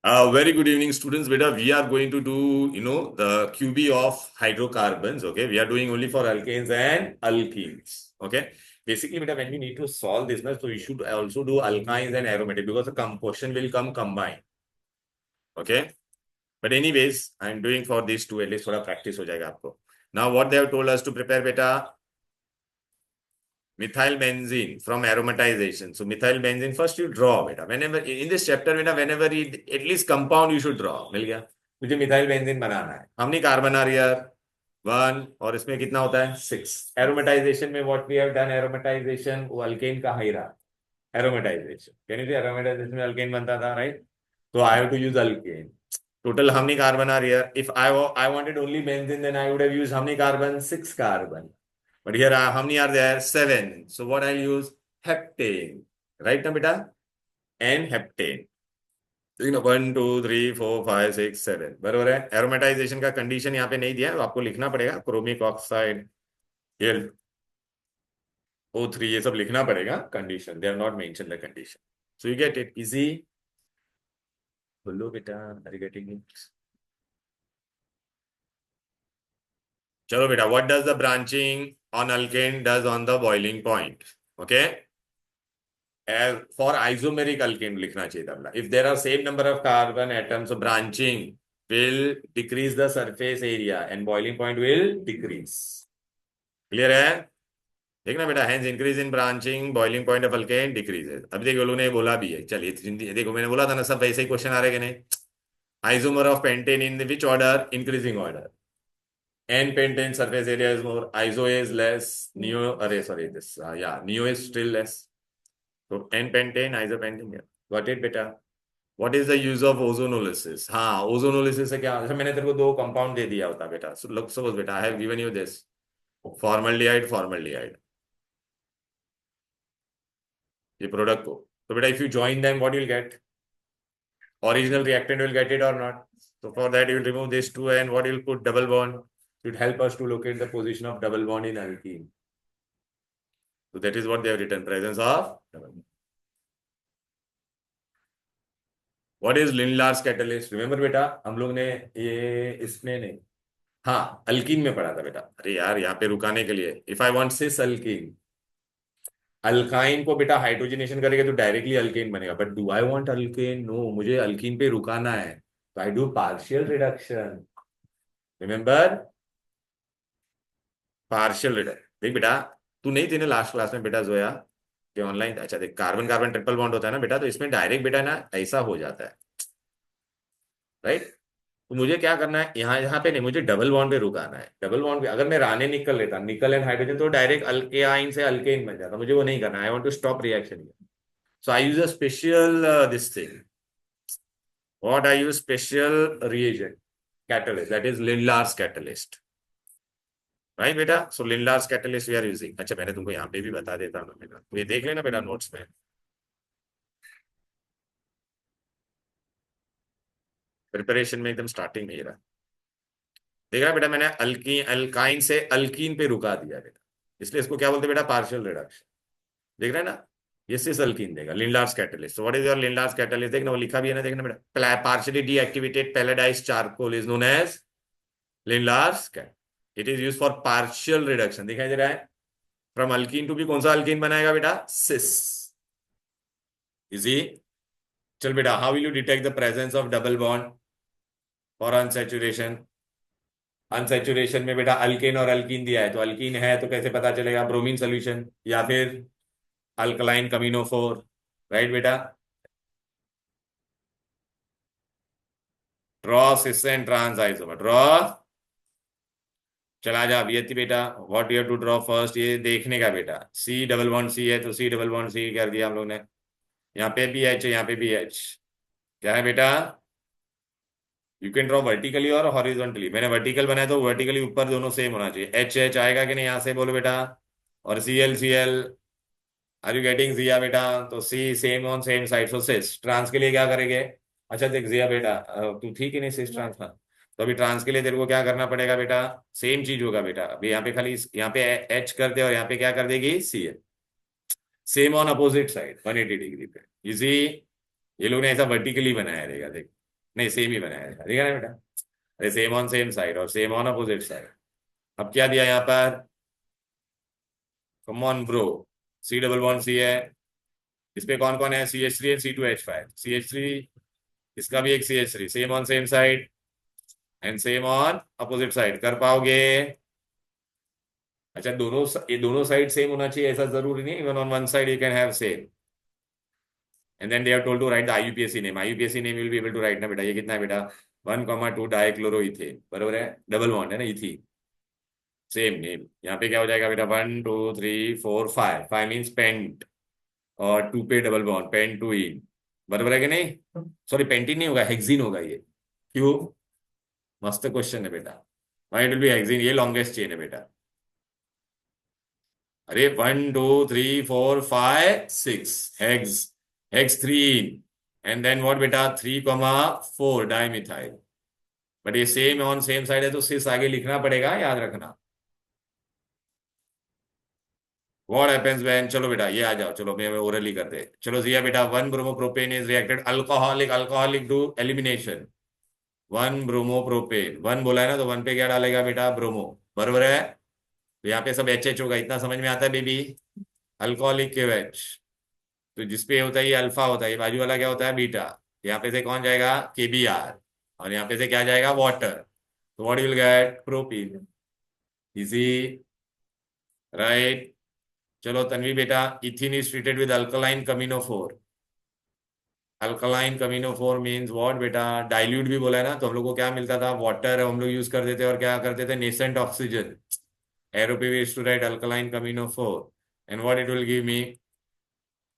Very good evening, students. Beta, we are going to do, the QB of hydrocarbons. Okay, we are doing only for alkanes and alkenes. Okay, basically, beta, when we need to solve this, so we should also do alkynes and aromatic because the question will come combined. Okay, but anyways, I'm doing for these two at least थोड़ा practice हो जाएगा आपको. Now, what they have told us to prepare, beta, methyl benzene from aromatization. So methyl benzene first you draw beta. Whenever in this chapter beta, whenever it at least compound you should draw. मिल गया. मुझे methyl benzene बनाना है. How many carbon are here? 1 और इसमें कितना होता है? 6. Aromatization में what we have done aromatization वो अल्केन का ही रहा. Aromatization. Can you see aromatization में अल्केन बनता था राइट? तो I have to use alkane. Total how many carbon are here? If I wanted only benzene, then I would have used how many carbon? 6 carbon. But here, how many are there? 7. So what I'll use? Heptane. Right now, beta? And heptane. तो 1 2 3 4 5 6 7 बराबर है. Aromatisation का condition यहाँ पे नहीं दिया है, तो आपको लिखना पड़ेगा. क्रोमिक ऑक्साइड O3 ये सब लिखना पड़ेगा. Condition they are not mention the condition. So you get it easy. बोलो बेटा, आर यू गेटिंग इट? चलो बेटा, what does the branching on alkane does on the boiling point? Okay, for isomeric alkane लिखना चाहिए था. If there are same number of carbon atoms, branching will decrease the surface area and boiling point will decrease. Clear है? देखना बेटा, hence increase in branching boiling point of alkane decreases. अभी देखो लोगों ने बोला भी है. चलिए देखो, मैंने बोला था ना, सब वैसे ही क्वेश्चन आ रहे कि नहीं. Isomer of pentane in which order? Increasing order. N pentane surface area is more, iso is less, neo, sorry, this, yeah, neo is still less. So N pentane, isopentane, yeah. Got it, beta? What is the use of ozonolysis? हाँ, ozonolysis से क्या? अच्छा, मैंने तेरे को दो compound दे दिया होता बेटा. So look, suppose बेटा, I have given you this formaldehyde, formaldehyde. ये प्रोडक्ट को, तो बेटा, if you join them, what you'll get? Original reactant will get it or not? So for that, you will remove this two, and what you'll put? Double bond. It will help us to locate the position of double bond in alkene. So that is what they have written, presence of double bond. What is Lindlar's catalyst? Remember बेटा, हम लोग ने ये इसमें नहीं, हाँ, alkyne में पढ़ा था बेटा. अरे यार, यहाँ पे रुकाने के लिए, if I want cis alkene, alkyne को बेटा हाइड्रोजनेशन करेंगे तो डायरेक्टली अल्केन बनेगा. But do I want alkane? No, मुझे अल्कीन पे रुकाना है, तो I do partial reduction. Remember, partial reduction. देख बेटा, तू नहीं थी ना लास्ट क्लास में बेटा जोया कि ऑनलाइन? अच्छा देख, कार्बन कार्बन ट्रिपल बॉन्ड होता है ना बेटा, तो इसमें डायरेक्ट बेटा ना ऐसा हो जाता है राइट. तो मुझे क्या करना है, यहाँ यहाँ पे नहीं, मुझे डबल बॉन्ड पे रुकाना है. डबल बॉन्ड पे अगर मैं राने निकल लेता, निकल एंड हाइड्रोजन, तो डायरेक्ट अल्केन से अल्केन बन जाता. मुझे वो नहीं करना. I want to stop reaction. So I use a special this thing. What I use? Special reagent catalyst, that is Lindlar's catalyst. Right बेटा? So Lindlar's catalyst we are using. अच्छा, मैंने तुमको यहाँ पे भी बता देता हूँ बेटा, तो ये देख लेना बेटा नोट्स में. प्रिपरेशन में एकदम स्टार्टिंग में ही रहा. देख रहा बेटा, मैंने अल्काइन से अल्कीन पे रुका दिया बेटा, इसलिए इसको क्या बोलते हैं बेटा? Partial reduction. देख रहे हैं ना, ये सिस अल्कीन देगा. Lindlar's catalyst. So what is your Lindlar's catalyst? देखना, वो लिखा भी है ना, देखना बेटा. Partially deactivated palladised charcoal is known as Lindlar's cat. It is use for partial reduction. दिखाई दे रहा है? फ्रॉम अल्कीन टू भी कौन सा अल्कीन बनाएगा बेटा? सिस. इजी. चल बेटा, how will you detect the presence of double bond for unsaturation? Unsaturation में बेटा अल्केन और अल्कीन दिया है, तो अल्कीन है तो कैसे पता चलेगा? ब्रोमीन सोल्यूशन या फिर अल्कलाइन कमीनो 4. राइट बेटा? Draw cis and trans isomer. Draw. चला जा अभी बेटा. What you have to draw first? ये देखने का बेटा, सी डबल बॉन्ड सी है तो सी डबल बॉन्ड सी कर दिया हम लोग ने. यहाँ पे भी एच है, यहाँ पे भी एच. क्या है बेटा? यू कैन ड्रॉ वर्टिकली और हॉरिजॉन्टली. मैंने वर्टिकल बनाया तो वर्टिकली ऊपर दोनों सेम होना चाहिए. एच एच आएगा कि नहीं? यहाँ से बोलो बेटा. और C L C L. Are you getting Jiya बेटा? तो C same on same side. So cis trans के लिए क्या करेंगे? अच्छा देख जिया बेटा, तू ठीक ही नहीं सिस ट्रांस का. तो अभी ट्रांस के लिए तेरे को क्या करना पड़ेगा बेटा? सेम चीज होगा बेटा. अभी यहाँ पे खाली यहाँ पे एच कर दे और यहाँ पे क्या कर देगी? C L. Same on opposite side 180 degree पे. इजी. ये लोग ने ऐसा वर्टिकली बनाया रहेगा देख. नहीं सेम ही बनाया है, देखा ना बेटा। अरे सेम ऑन सेम साइड और सेम ऑन अपोजिट साइड। अब क्या दिया यहाँ पर, come on bro, C double bond C है, इस पे कौन कौन है, CH3 एंड C2H5, CH3, इसका भी एक CH3, same on same side and same on opposite side, कर पाओगे? अच्छा दोनों ये दोनों साइड सेम होना चाहिए ऐसा जरूरी नहीं, even on one side you can have same. And then they are told to write the IUPAC name, IUPAC name will be able to write ना बेटा, ये कितना है बेटा, 1,2 डाइक्लोरोइथेन, बरोबर है, डबल बॉन्ड है ना, इथीन, सेम नेम। यहाँ पे क्या हो जाएगा बेटा, 1 2 3 4 5, 5 मीन्स पेंट, और 2 पे डबल बॉन्ड, पेंट टू इन, बरोबर है कि नहीं? सॉरी पेंटीन नहीं होगा, हेक्सीन होगा ये। क्यों? मस्त क्वेश्चन है बेटा, why it will be hexene, ये लॉन्गेस्ट चेन है बेटा। अरे 1 2 3 4 5 6 hex, hex 3, and then what बेटा, 3,4 डाइमिथाइल। बट ये सेम ऑन सेम साइड है तो सिस आगे लिखना पड़ेगा, याद रखना। व्हाट हैपेंस व्हेन, चलो बेटा ये आ जाओ, चलो मैं ओरली करते हैं। चलो जिया बेटा, 1 bromopropane is reacted alcoholic, alcoholic to elimination, 1 bromopropane, 1 बोला है ना तो 1 पे क्या डालेगा बेटा, ब्रोमो, बरोबर है। तो यहाँ पे सब HH होगा, इतना समझ में आता है बेबी, अल्कोहलिक के वेच, तो जिसपे होता है ये अल्फा होता है, ये बाजू वाला क्या होता है, बीटा। यहाँ पे से कौन जाएगा, KBr, और यहाँ पे से क्या जाएगा, वाटर, तो what you will get, propene, easy, right. चलो तन्वी बेटा, ethyne is treated with alkaline कमिनोफोर, अल्कलाइन कमिनोफोर मींस व्हाट बेटा, डाइल्यूट भी बोला है ना, तो हम लोग को क्या मिलता था, वाटर हम लोग यूज करते थे, और क्या करते थे, नेसेंट ऑक्सीजन, एरो पे भी टू राइट अल्कलाइन कमिनोफोर, and what it will give me,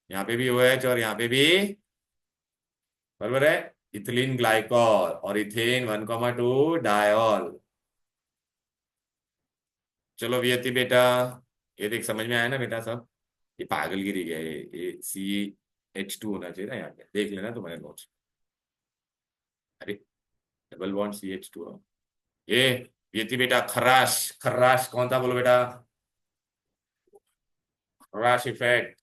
यहाँ पे भी OH और यहाँ पे भी, बराबर है, इथिलीन ग्लाइकॉल और इथेन 1,2 डायॉल। चलो वियति बेटा, ये देख समझ में आया ना बेटा सब, ये पागलगिरी है, ये CH2 होना चाहिए ना, यहाँ पे देख लेना तुम्हारे नोट्स। अरे डबल बॉन्ड CH2, ये वियति बेटा, खराश, खराश कौन था बोलो बेटा, खराश इफेक्ट,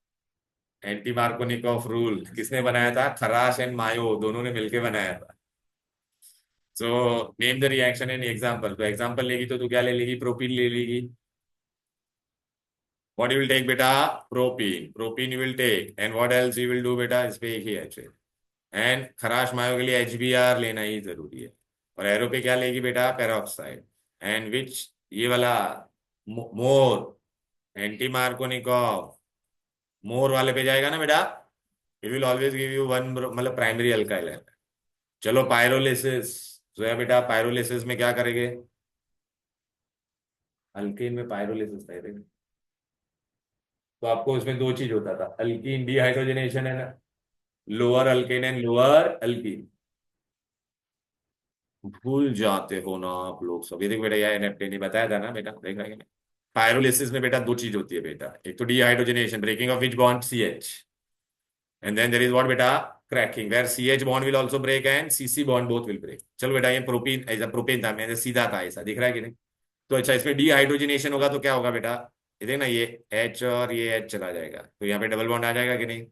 एंटी मार्कोनिकॉफ रूल किसने बनाया था, खराश एंड मायो दोनों ने मिलकर बनाया था। So name the reaction and example, तो एग्जांपल लेगी तो तू क्या ले लेगी, प्रोपीन ले लेगी। What you will take बेटा, propene, propene you will take, and what else you will do बेटा, इस पे एक ही है, एंड खराश मायो के लिए HBr लेना ही जरूरी है, और एरो पे क्या लेगी बेटा, पेरोक्साइड, एंड विच, ये वाला मोर, एंटी मार्कोनिकॉफ, मोर वाले पे जाएगा ना बेटा, it will always give you one, मतलब प्राइमरी अल्काइल है। चलो पायरोलिसिस, जो है बेटा, पायरोलिसिस में क्या करेंगे, अल्केन में पायरोलिसिस करेंगे, तो आपको उसमें दो चीज होता था, अल्कीन डिहाइड्रोजनेशन है ना, lower alkane and lower alkyne. भूल जाते हो ना आप लोग सब, ये देख बेटा, यार एनएफटी नहीं बताया था ना बेटा, देख रहे हैं। पायरोलिसिस में बेटा दो चीज होती है बेटा, एक तो dehydrogenation, breaking of which bond, CH, and then there is what बेटा, cracking, where CH bond will also break and CC bond both will break. चलो बेटा ये प्रोपीन, ऐसा प्रोपेन था, मैंने सीधा था ऐसा, दिख रहा है कि नहीं? तो अच्छा इसमें डिहाइड्रोजनेशन होगा तो क्या होगा बेटा, ये देख ना, ये H और ये H चला जाएगा, तो यहाँ पे डबल बॉन्ड आ जाएगा कि नहीं?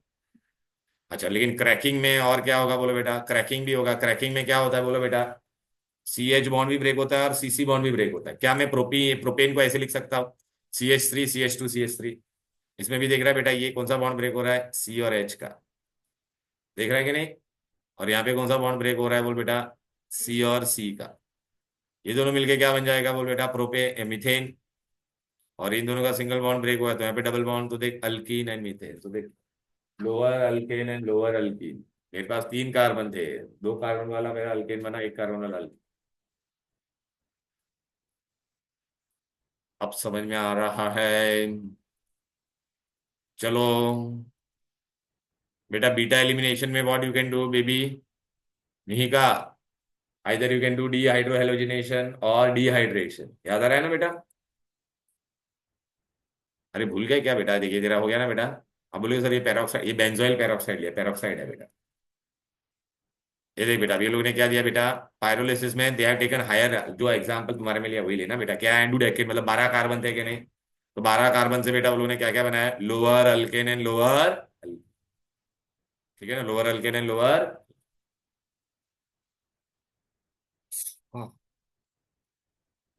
अच्छा लेकिन क्रैकिंग में और क्या होगा बोलो बेटा, क्रैकिंग भी होगा, क्रैकिंग में क्या होता है बोलो बेटा, CH बॉन्ड भी ब्रेक होता है और CC बॉन्ड भी ब्रेक होता है। क्या मैं प्रोपेन को ऐसे लिख सकता हूँ, CH3 CH2 CH3, इसमें भी देख रहा है बेटा, ये कौन सा बॉन्ड ब्रेक हो रहा है, C और H का, देख रहा है कि नहीं? और यहाँ पे कौन सा बॉन्ड ब्रेक हो रहा है बोल बेटा, C और C का, ये दोनों मिलके क्या बन जाएगा बोल बेटा, मीथेन, और इन दोनों का सिंगल बॉन्ड ब्रेक हुआ है तो यहाँ पे डबल बॉन्ड, तो देख अल्कीन एंड मीथेन, तो देख lower alkane and lower alkyne, मेरे पास 3 कार्बन थे, 2 कार्बन वाला मेरा अल्केन बना, 1 कार्बन वाला अल्कीन। अब समझ में आ रहा है? चलो बेटा, बीटा एलिमिनेशन में what you can do baby, नहीं का, either you can do dehydrohalogenation और डिहाइड्रेशन, याद आ रहा है ना बेटा? अरे भूल गए क्या बेटा, देखिए तेरा हो गया ना बेटा। अब बोलिए सर ये पेरोक्साइड, ये बेंजोइल पेरोक्साइड लिया, पेरोक्साइड है बेटा। ये देख बेटा, अभी ये लोगों ने क्या दिया बेटा, पायरोलिसिस में दे हैव टेकन हायर, जो एग्जांपल तुम्हारे में लिया वही लेना बेटा, क्या एंडोडेकेन, मतलब 12 कार्बन थे कि नहीं, तो 12 कार्बन से बेटा वो लोगों ने क्या क्या बनाया, लोअर अल्केन एंड लोअर, ठीक है ना, लोअर अल्केन एंड लोअर, हाँ,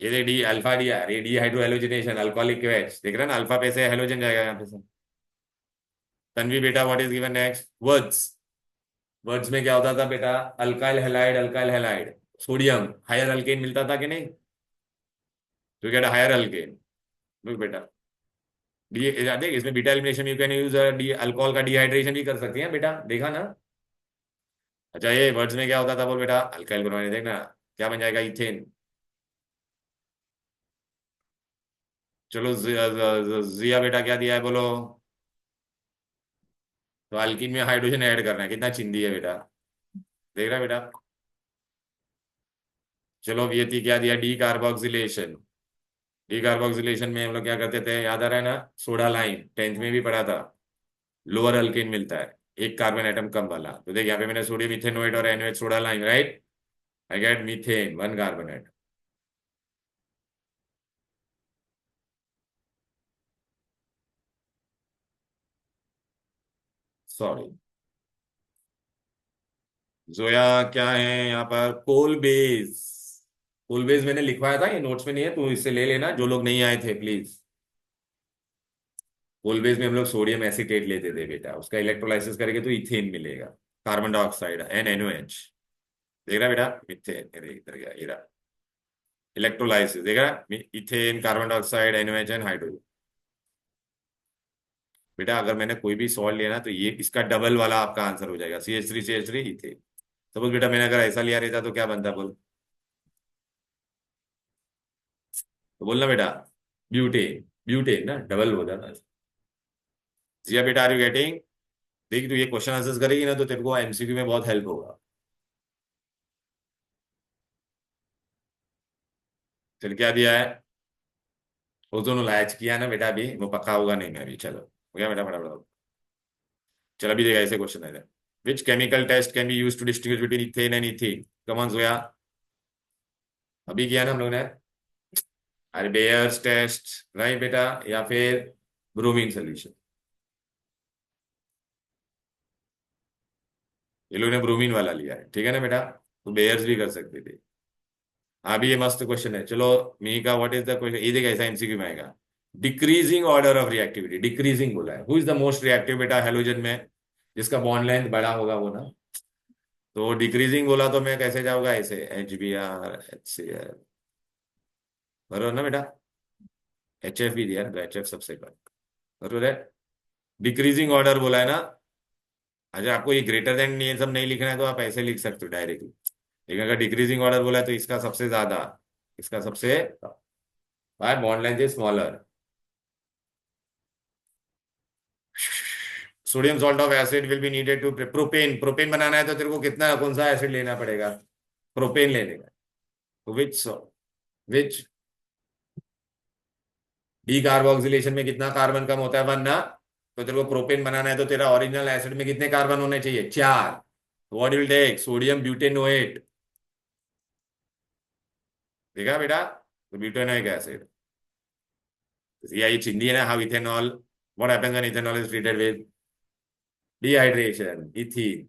ये देख डी अल्फा डी अरे डी हाइड्रो हेलोजिनेशन अल्कोहलिक वेज देख रहे हैं ना, अल्फा पे से हेलोजन जाएगा यहाँ पे से। तन्वी बेटा what is given next Wurtz. Wurtz में क्या होता था बेटा, alkyl halide sodium higher alkane मिलता था कि नहीं, तो क्या हायर अल्केन। लुक बेटा डी देख इसमें beta elimination you can use the alcohol का डिहाइड्रेशन भी कर सकते हैं बेटा, देखा ना। अच्छा ये वर्ड्स में क्या होता था बोल बेटा, अल्काइल ब्रोमाइड देखना क्या बन जाएगा इथेन। चलो जिया बेटा क्या दिया है बोलो, तो अल्कीन में हाइड्रोजन ऐड करना है, कितना चिंदी है बेटा, देख रहा है बेटा। चलो वीएती क्या दिया, डी कार्बोक्सिलेशन। डी कार्बोक्सिलेशन में हम लोग क्या करते थे याद आ रहा है ना, सोडा लाइम 10th में भी पढ़ा था, लोअर अल्केन मिलता है, एक कार्बन एटम कम वाला, तो देख यहाँ पे मैंने सोडियम इथेनोएट और NOH soda lime right, I get methane one carbon atom. Sorry Zoya क्या है यहाँ पर, कोल बेस। कोल बेस मैंने लिखवाया था, ये नोट्स में नहीं है, तो इससे ले लेना जो लोग नहीं आए थे प्लीज। कोल बेस में हम लोग सोडियम एसिटेट लेते थे बेटा, उसका इलेक्ट्रोलाइसिस करेंगे तो इथेन मिलेगा, कार्बन डाइऑक्साइड एन एनओएच। देख रहा बेटा मिथेन, अरे इधर गया ये रहा, इलेक्ट्रोलाइसिस देख रहा, ethane carbon dioxide NOH and hydrogen. बेटा अगर मैंने कोई भी सॉल्ट लिया ना तो ये इसका डबल वाला आपका आंसर हो जाएगा, CH3 इथेन। सपोज बेटा मैंने अगर ऐसा लिया रहता तो क्या बनता बोल, तो बोलना बेटा ब्यूटेन, ब्यूटेन ना डबल हो जाता। जिया बेटा आर यू गेटिंग, देख तू ये क्वेश्चन आंसर्स करेगी ना तो तेरे को एमसीक्यू में बहुत हेल्प होगा। फिर क्या दिया है, ओजोन लैच किया ना बेटा, अभी वो पक्का होगा नहीं मैं अभी, चलो हो गया बेटा फटाफट। चल अभी देखा ऐसे क्वेश्चन है, which chemical test can be use to distinguish between ethane and ethene, come on Zoya, अभी किया ना हम लोग ने, अरे बेयर्स टेस्ट राइट बेटा, या फिर ब्रोमीन सोल्यूशन, ये लोग ने ब्रोमीन वाला लिया है ठीक है ना बेटा, तो बेयर्स भी कर सकते थे। अभी ये मस्त क्वेश्चन है, चलो मी का व्हाट इज द क्वेश्चन, ये देखा ऐसा एमसीक्यू में आएगा, decreasing order of reactivity, decreasing बोला है, who is the most reactive बेटा हेलोजन में, जिसका बॉन्ड लेंथ बड़ा होगा वो ना, तो डिक्रीजिंग बोला तो मैं कैसे जाऊंगा ऐसे, HBr HCl, बरोबर ना बेटा, HF भी दिया ना तो HF सबसे कम, बरोबर है। डिक्रीजिंग ऑर्डर बोला है ना, अच्छा आपको ये ग्रेटर देन ये सब नहीं लिखना है तो आप ऐसे लिख सकते हो डायरेक्टली, लेकिन अगर डिक्रीजिंग ऑर्डर बोला है तो इसका सबसे ज्यादा, इसका सबसे, by bond length is smaller. Sodium salt of acid will be needed to propane, propane बनाना है तो तेरे को कितना कौन सा एसिड लेना पड़ेगा, प्रोपेन लेने का, तो विच डी कार्बोक्सिलेशन में कितना कार्बन कम होता है, वन ना, तो तेरे को प्रोपेन बनाना है तो तेरा ओरिजिनल एसिड में कितने कार्बन होने चाहिए, चार, व्हाट विल टेक सोडियम ब्यूटेनोएट, देखा बेटा, तो ब्यूटेनोइक एसिड, या ये चिंदी है ना, how ethanol, what happens when ethanol is treated with dehydration ethene,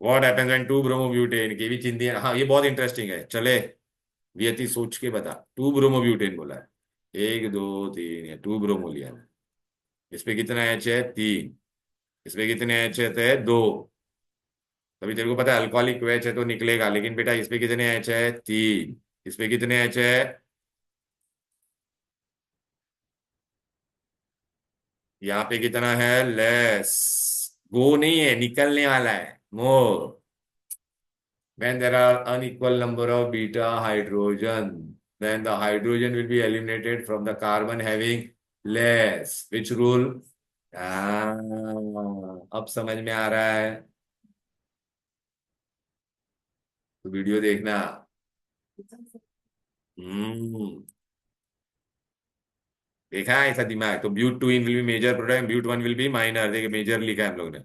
what happens when two bromobutane की भी चिंदी है, हाँ ये बहुत इंटरेस्टिंग है चले, ये थी सोच के बता, टू ब्रोमोब्यूटेन बोला है, एक दो तीन, या टू ब्रोमो लिया है। इस पे कितना एच है, तीन, इस पे कितने एच है, दो, तभी तेरे को पता है अल्कोहलिक एच है तो निकलेगा, लेकिन बेटा इस पे कितने एच है, तीन, इस पे कितने एच है, यहाँ पे कितना है, लेस, गो नहीं है निकलने वाला है, मोर, when there are unequal number of beta hydrogen, then the hydrogen will be eliminated from the carbon having less, which rule, अब समझ में आ रहा है, तो वीडियो देखना। हम्म, देखा है ऐसा दिमाग, तो but two ene will be major product, but one will be minor, देखिए मेजर लिखा है हम लोग ने,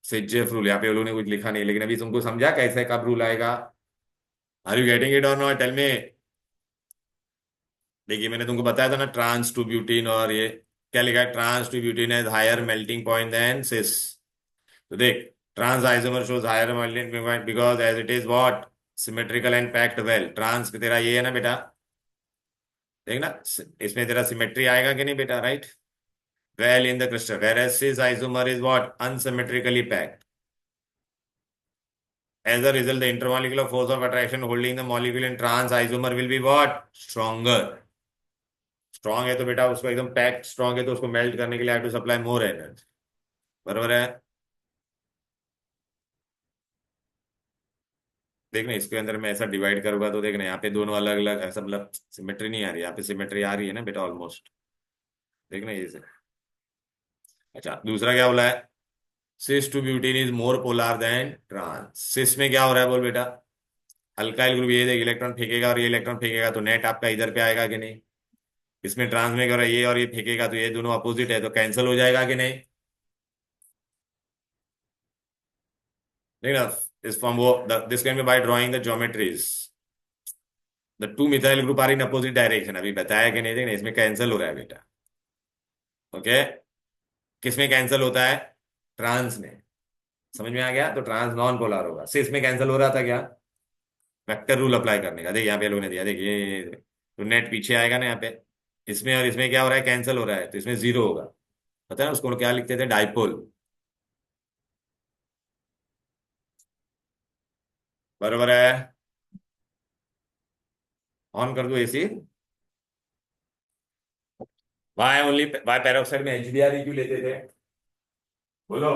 सिजेफ रूल, यहाँ पे वो लोग ने कुछ लिखा नहीं, लेकिन अभी तुमको समझा कैसे कब रूल आएगा, आर यू गेटिंग इट और नॉट, टेल मी। देखिए मैंने तुमको बताया था ना ट्रांस टू ब्यूटीन, और ये क्या लिखा है, trans two butene has higher melting point than cis, तो देख Trans isomer shows higher molecular weight because as it is what symmetrical and packed well. Trans तेरा ये है ना बेटा, देखना इसमें तेरा सिमेट्री आएगा कि नहीं बेटा, right? Well in the crystal, whereas cis isomer is what unsymmetrically packed. As a result, the intermolecular force of attraction holding the molecule in trans isomer will be what? Stronger. Strong है तो बेटा उसको एकदम packed strong है तो उसको melt करने के लिए टू सप्लाई मोर एनर्जी, बराबर है? देखना इसके अंदर मैं ऐसा डिवाइड करूंगा तो देखना यहाँ पे दोनों अलग अलग ऐसा, मतलब सिमेट्री नहीं आ रही, यहाँ पे सिमेट्री आ रही है ना बेटा ऑलमोस्ट, देखना ये से। अच्छा दूसरा क्या बोला है? Cis two butene is more polar than trans. Cis में क्या हो रहा है बोल बेटा? अल्काइल ग्रुप ये देख इलेक्ट्रॉन फेंकेगा और ये इलेक्ट्रॉन फेंकेगा तो नेट आपका इधर पे आएगा कि नहीं? इसमें ट्रांस में क्या हो रहा है, ये और ये फेंकेगा तो ये दोनों अपोजिट है तो कैंसिल हो जाएगा कि नहीं? देखना इस फॉर्म वो this can be by drawing the geometries, the two methyl group are in opposite direction, अभी बताया कि नहीं? देखना इसमें कैंसिल हो रहा है बेटा, ओके? किसमें कैंसिल होता है? ट्रांस में। समझ में आ गया? तो ट्रांस नॉन पोलर होगा। सिस में कैंसिल हो रहा था क्या? वेक्टर रूल अप्लाई करने का। देख यहाँ पे लोगों ने दिया, देखिए तो नेट पीछे आएगा ना यहाँ पे, इसमें और इसमें क्या हो रहा है? कैंसिल हो रहा है तो इसमें जीरो होगा। पता है उसको क्या लिखते थे? डाइपोल, बराबर है? ऑन कर दो AC. Why only why peroxide में एचबीआर क्यों लेते थे बोलो?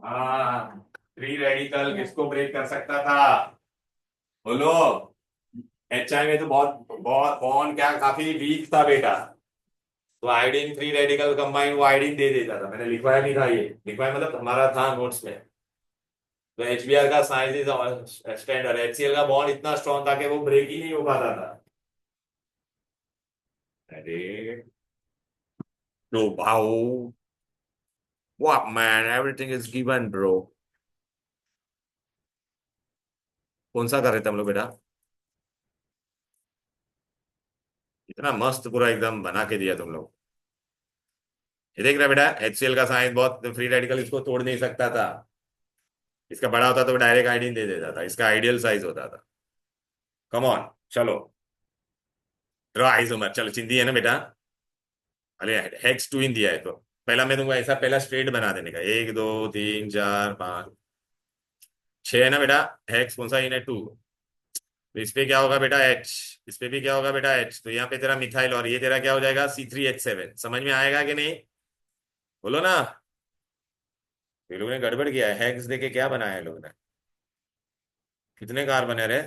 हाँ, फ्री रेडिकल किसको ब्रेक कर सकता था बोलो? एचआई में तो बहुत बहुत बॉन्ड क्या काफी वीक था बेटा, तो आयोडीन फ्री रेडिकल कंबाइन वो आयोडीन दे देता था। मैंने लिखवाया नहीं था, ये लिखवाया मतलब हमारा था नोट्स में। तो एचबीआर का साइज इज स्टैंडर्ड, एचसीएल का बॉन्ड इतना स्ट्रॉन्ग था कि वो ब्रेक ही नहीं हो पाता था। अरे तो भाऊ, what man, everything is given bro। कौन सा कर रहे थे हम लोग बेटा? इतना मस्त पूरा एकदम बना के दिया तुम लोग। ये देख रहा बेटा, एचसीएल का साइज बहुत फ्री रेडिकल इसको तोड़ नहीं सकता था, इसका बड़ा होता तो डायरेक्ट आयोडीन दे देता था, इसका आइडियल साइज होता था। कम ऑन चलो, ड्रॉ आइसोमर, चलो चिंदी है ना बेटा? अरे हेक्स टू इन दिया है तो पहला मैं तुमको ऐसा पहला स्ट्रेट बना देने का, एक दो तीन चार पाँच छह है ना बेटा? हेक्स कौन सा इन है? टू। तो इस पे क्या होगा बेटा? एच। इस पे भी क्या होगा बेटा? एच। तो यहाँ पे तेरा मिथाइल और ये तेरा क्या हो जाएगा? C3H7। समझ में आएगा कि नहीं बोलो ना? ये लोगों ने गड़बड़ किया है, हेक्स देके क्या बनाया है लोगों ने? कितने कार्बन है रे?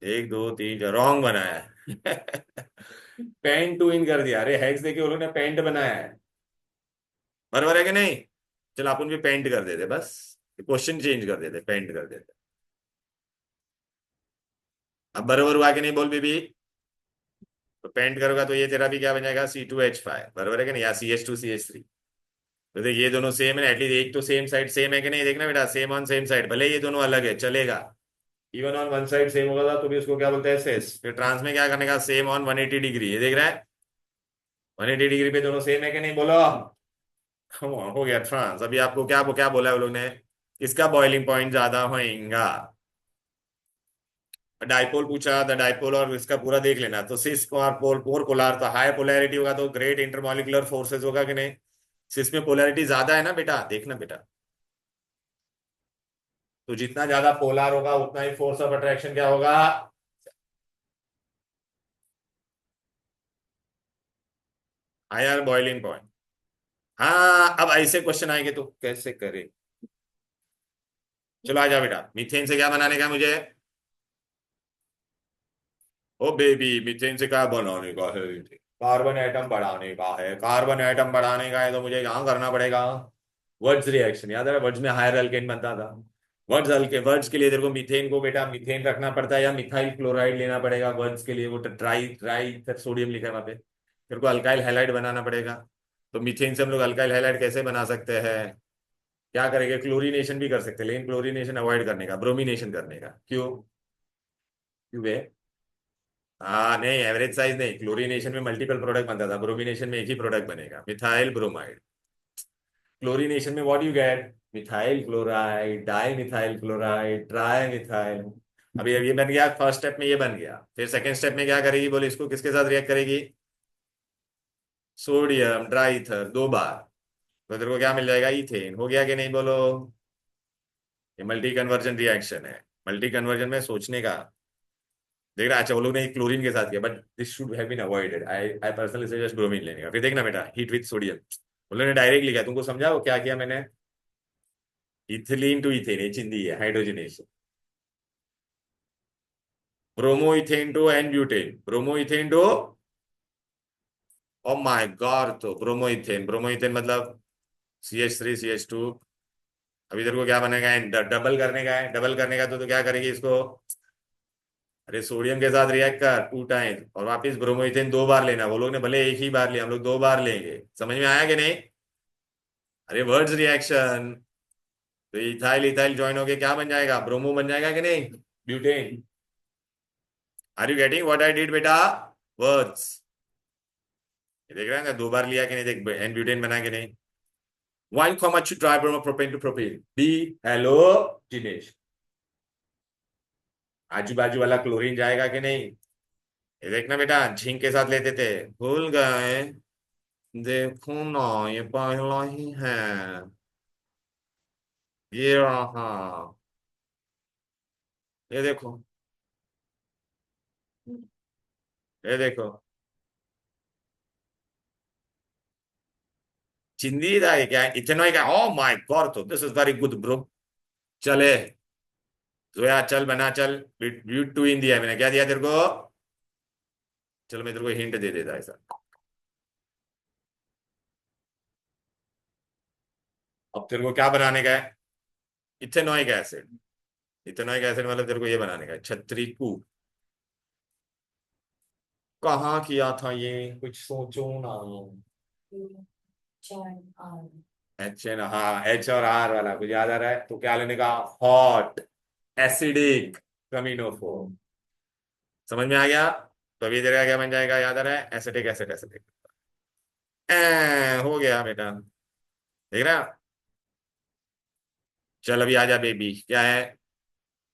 एक दो तीन चार, रॉन्ग बनाया है। पेंट टू इन कर दिया। अरे हेक्स देके उन्होंने पेंट बनाया है, बराबर है कि नहीं? चल अपन भी पेंट कर देते, बस क्वेश्चन चेंज कर देते, पेंट कर देते। अब बराबर हुआ कि नहीं बोल बेबी? तो पेंट करोगा तो ये तेरा भी क्या बन जाएगा? C2H5, बराबर है कि नहीं? या CH2CH3। तो देख ये दोनों सेम है ना, एटलीस्ट एक तो सेम साइड सेम है कि नहीं? देखना बेटा, सेम ऑन सेम साइड, भले ये दोनों अलग है चलेगा। Even on one side same होगा तो भी उसको क्या बोलते हैं? सेस। फिर ट्रांस में क्या करने का? सेम ऑन 180 डिग्री, ये देख रहा है? 180 डिग्री पे दोनों सेम है कि नहीं बोलो? हो गया ट्रांस। अभी आपको क्या क्या बोला है वो लोग ने? इसका बॉइलिंग पॉइंट ज्यादा होएगा। डाइपोल पूछा, द डाइपोल और इसका पूरा देख लेना। तो सिस और पोल पोर पोलर, तो हाई पोलैरिटी होगा तो ग्रेट इंटरमॉलिक्यूलर फोर्सेस होगा कि नहीं? सिस में पोलैरिटी ज्यादा है ना बेटा, देखना बेटा। तो जितना ज्यादा पोलर होगा उतना ही फोर्स ऑफ अट्रैक्शन क्या होगा? Higher boiling point. हाँ अब ऐसे क्वेश्चन आएंगे तो कैसे करें? चलो आ जाओ बेटा, मीथेन से क्या बनाने का मुझे? ओ बेबी, मीथेन से क्या बनाने का है? कार्बन एटम बढ़ाने का है। कार्बन एटम बढ़ाने का है तो मुझे क्या करना पड़ेगा? वर्ड्स रिएक्शन याद है? वर्ड्स में हायर अल्केन बनता था। वर्ड्स हल्के, वर्ड्स के लिए तेरे को मीथेन को बेटा मीथेन रखना पड़ता है या मिथाइल क्लोराइड लेना पड़ेगा वर्ड्स के लिए। वो ट्राई ट्राई सोडियम लिखा है वहां पे, तेरे को अल्काइल हैलाइड बनाना पड़ेगा। तो मीथेन से हम लोग अल्काइल हैलाइड कैसे बना सकते हैं? क्या करेंगे? क्लोरीनेशन भी कर सकते हैं, लेकिन क्लोरीनेशन अवॉइड करने का, ब्रोमिनेशन करने का। क्यों? क्यों बे? हाँ नहीं, एवरेज साइज नहीं, क्लोरीनेशन में मल्टीपल प्रोडक्ट बनता था, ब्रोमिनेशन में एक ही प्रोडक्ट बनेगा, मिथाइल ब्रोमाइड। क्लोरीनेशन में what you get, methyl chloride, di methyl chloride, tri methyl. अभी अब ये बन गया, फर्स्ट स्टेप में ये बन गया, फिर सेकंड स्टेप में क्या करेगी बोले, इसको किसके साथ रिएक्ट करेगी, सोडियम ड्राईथर 2 बार, तो तेरे को क्या मिल जाएगा, इथेन। हो गया कि नहीं बोलो, ये मल्टी कन्वर्जन रिएक्शन है। मल्टी कन्वर्जन में सोचने का, देख रहा, अच्छा वो लोग ने क्लोरीन के साथ किया, but this should have been avoided. I I personally suggest bromine लेने का। फिर देखना बेटा, हीट विथ सोडियम, उन्होंने डायरेक्ट लिखा, तुमको समझा वो क्या किया मैंने, इथिलीन टू इथेन, ये चिंदी है, hydrogenation. Bromo ethane to N butane, bromo ethane to, oh my god, तो ब्रोमो इथेन, ब्रोमो इथेन मतलब CH3 CH2। अभी इधर को क्या बनेगा, डबल करने का है, डबल करने का तो क्या करेगी इसको, अरे सोडियम के साथ रिएक्ट कर 2 टाइम और वापिस ब्रोमोइथेन 2 बार लेना। वो लोग ने भले एक ही बार लिया, हम लोग 2 बार लेंगे। समझ में आया कि नहीं, अरे वर्ड्स रिएक्शन। तो इथाइल इथाइल ज्वाइन होके क्या बन जाएगा, ब्रोमो बन जाएगा कि नहीं, butane. Are you getting what I did बेटा, वर्ड्स। देख रहे हैं ना, 2 बार लिया कि नहीं, देख एन ब्यूटेन बना कि नहीं। 1,2 tribromopropane to propane, B hello Jinesh. आजू बाजू वाला क्लोरीन जाएगा कि नहीं, ये देखना बेटा, झिंक के साथ लेते थे, भूल गए, देखो ना ये पहला ही है, ये रहा, ये देखो, ये देखो, चिंदी था ये, क्या इथेनॉल का, ओ माय गॉड, तो this is very good bro. चले जोया, चल बना, चल, ब्यूट टू इन दिया मैंने, क्या दिया तेरे को, चलो मैं तेरे को हिंट दे देता ऐसा। अब तेरे को क्या बनाने का है, इथेनॉइक एसिड। इथेनॉइक एसिड मतलब तेरे को ये बनाने का है, छत्रीकू। कहाँ किया था ये, कुछ सोचो ना। HN, हाँ H और R वाला कुछ याद आ रहा है, तो क्या लेने का, हॉट एसिडिक कमीनोफोर। समझ में आ गया, तो अभी तेरा क्या बन जाएगा, याद आ रहा है, एसिटिक एसिड, एसिडिक। हो गया बेटा, देख रहा। चल अभी आजा बेबी, क्या है,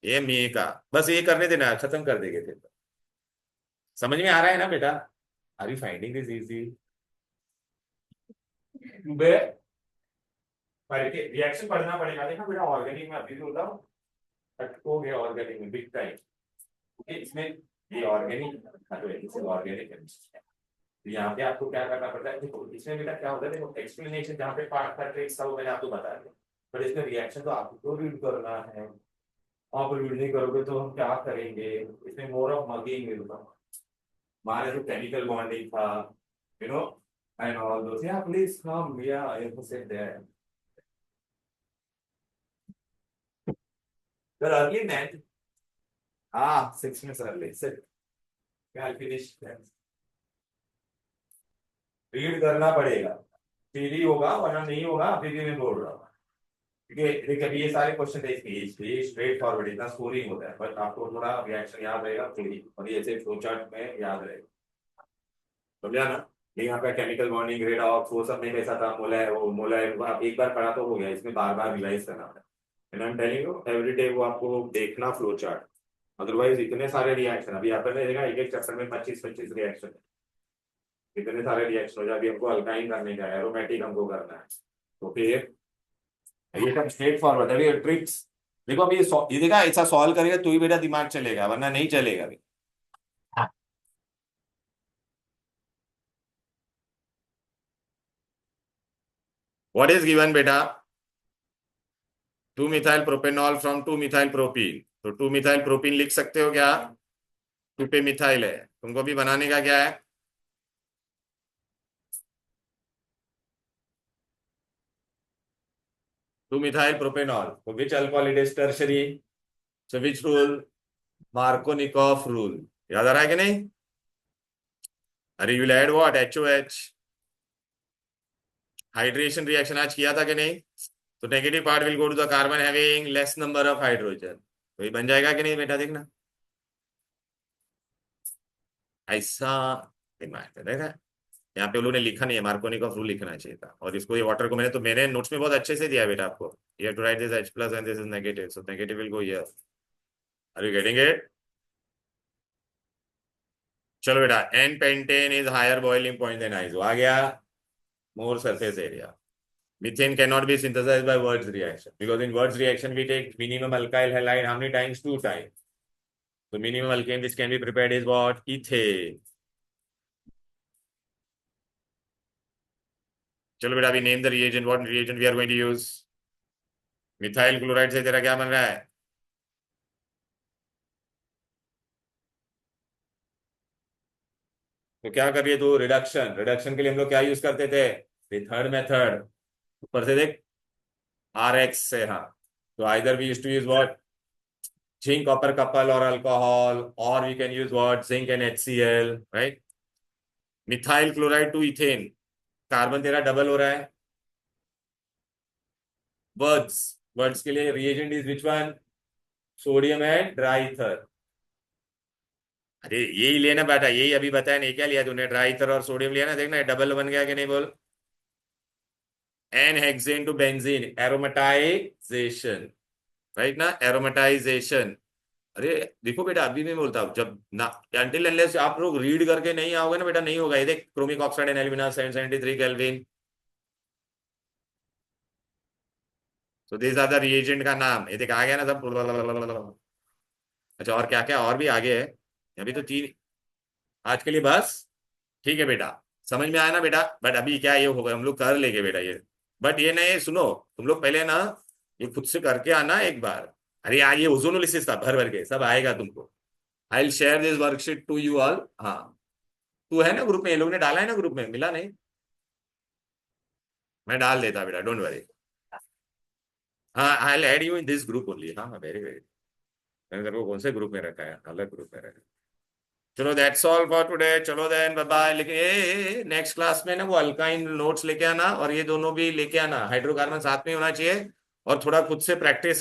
ये मी का, बस ये करने देना, खत्म कर देंगे फिर। समझ में आ रहा है ना बेटा, are you finding this easy, बे पढ़ के रिएक्शन पढ़ना पड़ेगा, देखना बेटा, ऑर्गेनिक में अभी भी होता हूँ, हो गया ऑर्गेनिक में बिग टाइम। ओके, इसमें ये ऑर्गेनिक, ऑर्गेनिक है। तो यहाँ पे आपको क्या करना पड़ता है, देखो इसमें बेटा क्या होता है, देखो एक्सप्लेनेशन जहाँ पे पार्ट था, ट्रिक्स था, वो मैंने आपको बता दिया, पर इसमें रिएक्शन तो आपको रीड करना है। आप रीड नहीं करोगे तो हम क्या करेंगे, इसमें मोर ऑफ मगिंग मिलता, हमारे तो केमिकल बॉन्डिंग था, you know, and all those, या प्लीज कम, या you have to sit there, sir early man, हाँ 6 minutes early sit, I finish, read करना पड़ेगा, फिर ही होगा, वरना नहीं होगा, फिर भी मैं बोल रहा हूँ। क्योंकि देखिए अभी ये सारे क्वेश्चन देखिए, ये स्ट्रेट फॉरवर्ड इतना स्कोरिंग होता है, बट आपको थोड़ा रिएक्शन याद रहेगा थोड़ी, और ये ऐसे फ्लो चार्ट में याद रहेगा, समझा ना। ये यहाँ पे केमिकल बॉन्डिंग रेट ऑफ वो सब में कैसा था, मोलर, वो मोलर आप एक बार पढ़ा तो हो गया, इसमें बार बार रिवाइज करना है, and I am telling you every day वो आपको देखना फ्लो चार्ट, अदरवाइज इतने सारे रिएक्शन, अभी यहाँ पर देखा एक एक चैप्टर में 25-25 रिएक्शन, इतने सारे रिएक्शन हो जाए, अभी हमको अल्काइन करने का है, एरोमेटिक हमको करना है, तो फिर ये सब स्ट्रेट फॉरवर्ड है, ये ट्रिक्स। देखो अभी ये देखा, ऐसा सॉल्व करेगा तो ही बेटा दिमाग चलेगा, वरना नहीं चलेगा अभी। व्हाट इज गिवन बेटा, 2 methyl propanol from 2 methyl propene, तो 2 मिथाइल प्रोपीन लिख सकते हो क्या, 2 पे मिथाइल है, तुमको भी बनाने का क्या है, 2 मिथाइल प्रोपेनॉल, तो which alcohol it is tertiary, so which rule, Markovnikov rule, याद आ रहा है कि नहीं, अरे you will add what, HOH, hydration reaction आज किया था कि नहीं, तो negative part will go to the carbon having less number of hydrogen, तो ये बन जाएगा कि नहीं बेटा, देखना। ऐसा दिमाग है, देखा यहाँ पे उन्होंने लिखा नहीं है, मार्कोनिकॉफ रूल लिखना चाहिए था। और इसको, ये वाटर को मैंने नोट्स में बहुत अच्छे से दिया है बेटा आपको। You have to write this H plus and this is negative, so negative will go here. Are you getting it? चलो बेटा, N pentane is higher boiling point than iso, आ गया। More surface area. Methane cannot be synthesized by Wurtz reaction because in Wurtz reaction we take minimum alkyl halide how many times? 2 times. So minimum alkane which can be prepared is what? Ethane. चलो बेटा, अभी name the reagent, what reagent we are going to use. Methyl chloride से तेरा क्या बन रहा है? तो क्या कर रही है तू? रिडक्शन। रिडक्शन के लिए हम लोग क्या यूज करते थे? Third method. ऊपर से देख, आर एक्स से, हाँ। तो either we use to use what? Zinc copper couple और अल्कोहल, और we can use what? Zinc and HCl, right? Methyl chloride to ethane, carbon तेरा डबल हो रहा है। वर्ड्स, वर्ड्स के लिए reagent is which one? Sodium and dry ether. अरे यही लेना बेटा, यही अभी बताया नहीं क्या लिया तूने? ड्राईथर और सोडियम लिया ना, देखना डबल बन गया कि नहीं, बोल। N hexane to benzene, aromatization, right ना? एरोमेटाइजेशन। अरे देखो बेटा, अभी मैं बोलता हूँ, जब ना अनटिल अनलेस आप लोग रीड करके नहीं आओगे ना बेटा, नहीं होगा। ये देख, chromic oxide and alumina 773 kelvin. So this are the reagent का नाम। ये देख आ गया ना सब। अच्छा, और क्या क्या और भी आगे है? अभी तो 3 आज के लिए बस। ठीक है बेटा, समझ में आया ना बेटा? बट अभी क्या ये होगा, हम लोग कर लेंगे बेटा ये। बट ये नहीं, सुनो, तुम लोग पहले ना ये खुद से करके आना एक बार। अरे यार, ये ओजोनोलिसिस था, भर भर के सब आएगा तुमको। I will share this worksheet to you all. हाँ, तू है ना ग्रुप में? ये लोग ने डाला है ना ग्रुप में, मिला नहीं? मैं डाल देता बेटा, डोंट वरी। हाँ, I will add you in this group only. हाँ, वेरी वेरी। मैंने तेरे को कौन से ग्रुप में रखा है? अलग ग्रुप में रखा है। चलो, दैट्स ऑल फॉर टुडे। चलो देन, बाय बाय। लेकिन ए नेक्स्ट क्लास में ना वो अल्काइन नोट्स लेके आना, और ये दोनों भी लेके आना। हाइड्रोकार्बन साथ में होना चाहिए, और थोड़ा खुद से प्रैक्टिस